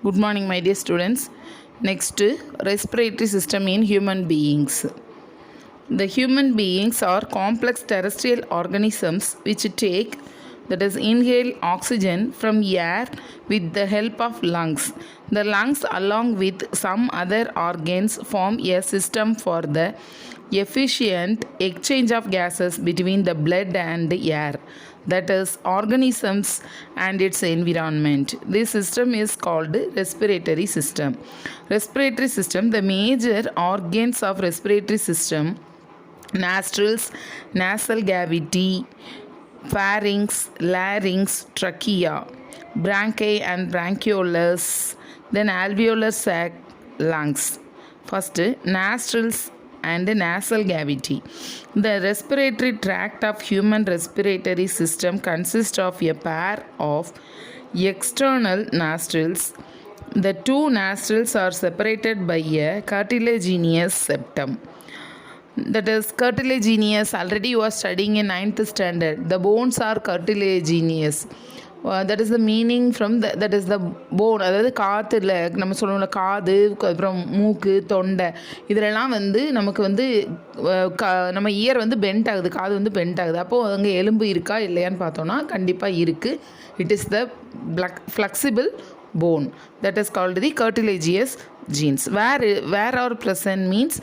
Good morning, my dear students. Next, respiratory system in human beings. The human beings are complex terrestrial organisms which take, that is, inhale oxygen from air with the help of lungs. The lungs, along with some other organs, form a system for the efficient exchange of gases between the blood and the air, that is, organisms and its environment. This system is called respiratory system. Respiratory system, the major organs of respiratory system: nostrils, nasal cavity, pharynx, larynx, trachea, bronchi and bronchioles, then alveolar sac, lungs. First, nostrils and nasal cavity. The respiratory tract of human respiratory system consists of a pair of external nostrils. The two nostrils are separated by a cartilaginous septum. That is cartilaginous. Already you are studying in 9th standard. The bones are cartilaginous. That is the meaning from that is the bone. அதாவது காற்றுல நம்ம சொல்லணும்ல, காது, அப்புறம் மூக்கு, தொண்டை, இதிலெல்லாம் நமக்கு நம்ம இயர் பெண்ட் ஆகுது, காது பெண்ட் ஆகுது. அப்போது அங்கே எலும்பு இருக்கா இல்லையான்னு பார்த்தோன்னா கண்டிப்பாக இருக்குது. It is the flexible bone, that is called the cartilaginous genes. Where are present means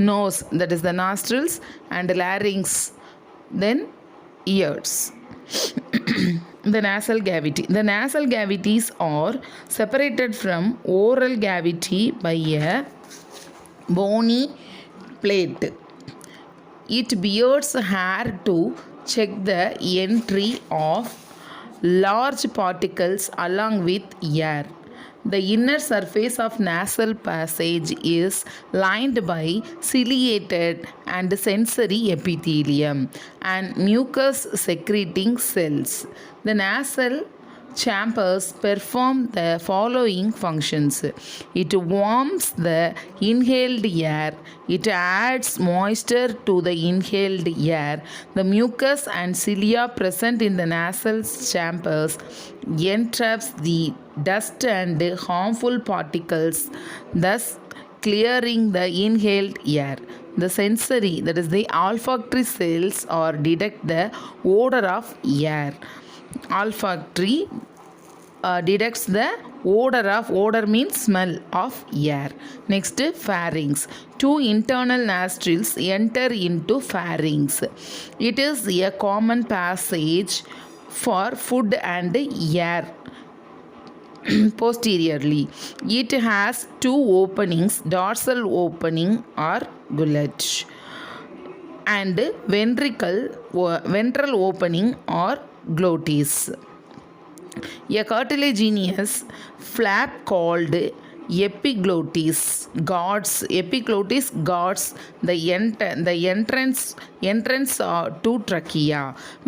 nose, that is the nostrils, and larynx, then ears. The nasal cavity. The nasal cavities are separated from oral cavity by a bony plate. It bears hair to check the entry of large particles along with air. The inner surface of nasal passage is lined by ciliated and sensory epithelium and mucus secreting cells. The nasal chambers perform the following functions: it warms the inhaled air, it adds moisture to the inhaled air. The mucus and cilia present in the nasal chambers entraps the dust and harmful particles, thus clearing the inhaled air. The sensory, that is the olfactory cells, or detect the odor of air. Olfactory detects the odor means smell of air. Next, pharynx. Two internal nostrils enter into pharynx. It is a common passage for food and air. Posteriorly, it has two openings: dorsal opening or gullet, and ventral opening or glottis. A cartilaginous flap called epiglottis guards the entrance to trachea.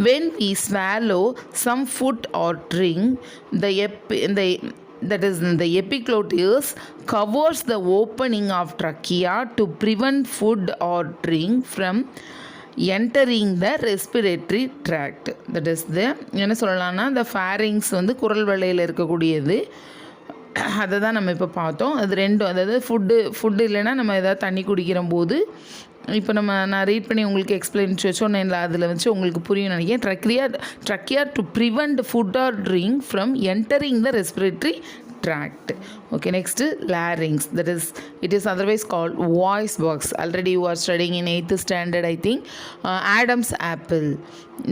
When we swallow some food or drink, the epiglottis covers the opening of trachea to prevent food or drink from entering the respiratory tract. That is the என்ன சொல்லலாம்னா, the pharynx குரல் வளையில் இருக்கக்கூடியது. அதை தான் நம்ம இப்போ பார்த்தோம். அது ரெண்டும், அதாவது ஃபுட்டு இல்லைன்னா நம்ம எதாவது தண்ணி குடிக்கிற போது, இப்போ நான் ரீட் பண்ணி உங்களுக்கு எக்ஸ்பிளைன் சொன்னேன்ல, அதில் உங்களுக்கு புரியும் நினைக்கிறேன். Trachea to prevent food or drink from entering the respiratory tract. Okay, next, larynx. That is, it is otherwise called voice box. Already you are studying in 8th standard, I think. Adam's apple.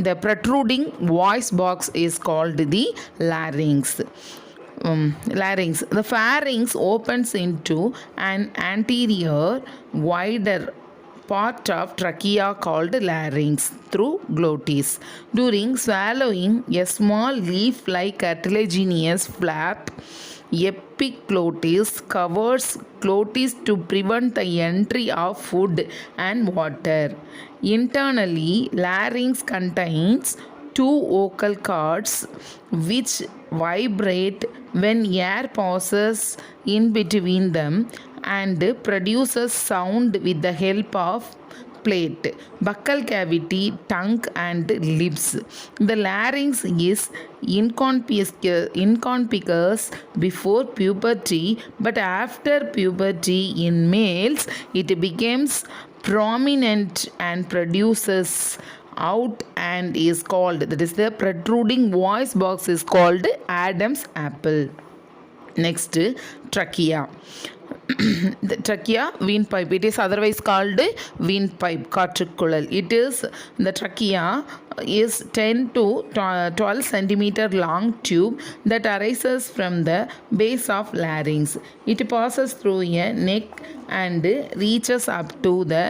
The protruding voice box is called the larynx. Larynx. The pharynx opens into an anterior, wider part of trachea called larynx through glottis. During swallowing, a small leaf-like cartilaginous flap, epiglottis, covers glottis to prevent the entry of food and water. Internally, larynx contains two vocal cords which vibrate when air passes in between them and produces sound with the help of plate, buccal cavity, tongue and lips. The larynx is inconspicuous before puberty, but after puberty in males it becomes prominent and produces out and is called, that is the protruding voice box is called Adam's apple. Next, trachea. The trachea, windpipe. It is otherwise called windpipe, காற்றுக்குழல். It is, the trachea is 10 to 12 centimeter long tube that arises from the base of larynx. It passes through a neck and reaches up to the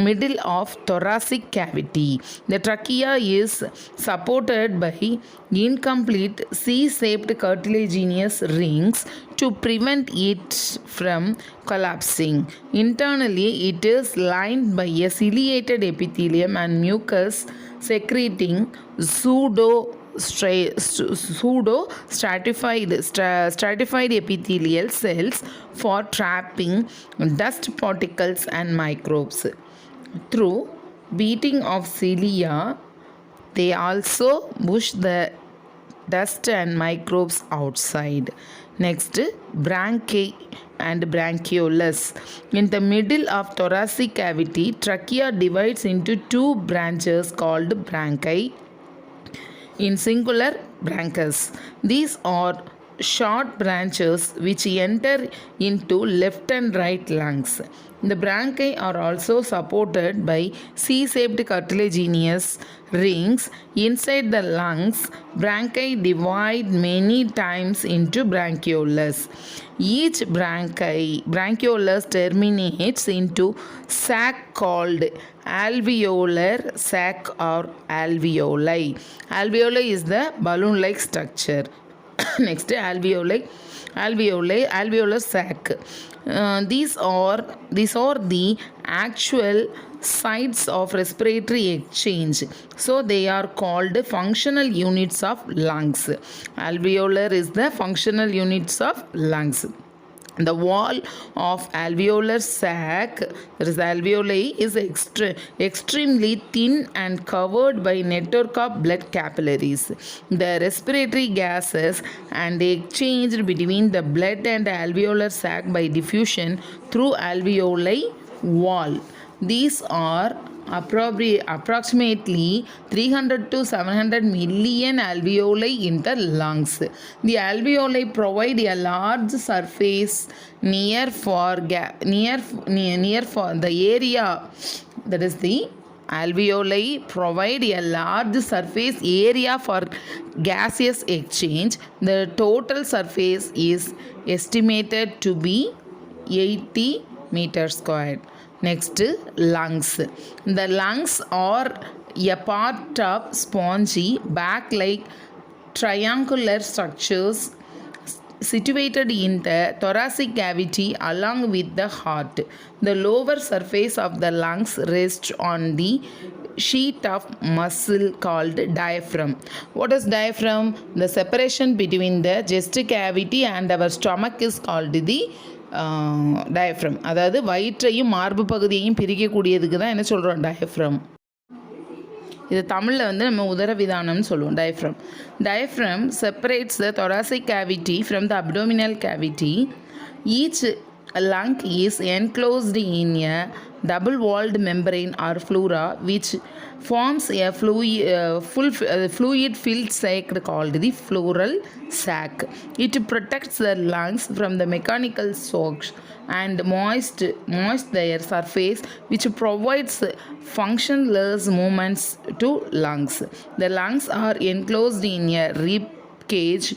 middle of thoracic cavity. The trachea is supported by incomplete C-shaped cartilaginous rings to prevent it from collapsing. Internally, it is lined by a ciliated epithelium and mucus secreting stratified epithelial cells for trapping dust particles and microbes. Through beating of cilia, they also push the dust and microbes outside. Next, bronchi and bronchioles. In the middle of thoracic cavity, trachea divides into two branches called bronchi, in singular bronchus. These are short branches which enter into left and right lungs. The bronchi are also supported by C-shaped cartilaginous rings inside the lungs. Bronchi divide many times into bronchioles. Each bronchioles terminates into sac called alveolar sac or alveoli. Alveoli is the balloon-like structure. Next, alveolar sac. These are the actual sites of respiratory exchange, so they are called functional units of lungs. Alveolar is the functional units of lungs. The wall of alveolar sac, that is the alveoli, is extremely thin and covered by network of blood capillaries. The respiratory gases and exchanged between the blood and alveolar sac by diffusion through alveoli wall. These are approximately 300 to 700 million alveoli in the lungs. The alveoli provide a large surface near for the area, that is the alveoli provide a large surface area for gaseous exchange. The total surface is estimated to be 80 meters squared. Next, lungs. The lungs are a part of spongy back-like triangular structures situated in the thoracic cavity along with the heart. The lower surface of the lungs rests on the sheet of muscle called diaphragm. What is diaphragm? The separation between the chest cavity and our stomach is called the diaphragm. அதாவது வயிற்றையும் மார்பு பகுதியையும் பிரிக்கக்கூடியதுக்கு தான் என்ன சொல்கிறோம், diaphragm. இது தமிழில் வந்து நம்ம உதரவிதானம்னு சொல்லுவோம், diaphragm. Diaphragm separates the thoracic cavity from the abdominal cavity. Each lung is enclosed in a double-walled membrane or pleura which forms a fluid-filled sac called the pleural sac. It protects the lungs from the mechanical shocks and moist their surface, which provides functionless movements to lungs. The lungs are enclosed in a rib cage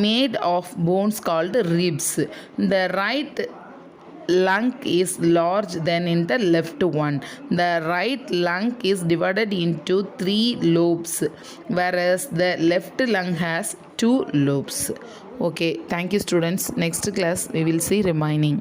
made of bones called ribs. The right lung is larger than in the left one. The right lung is divided into 3 lobes, whereas the left lung has 2 lobes. Okay, thank you students. Next class we will see remaining.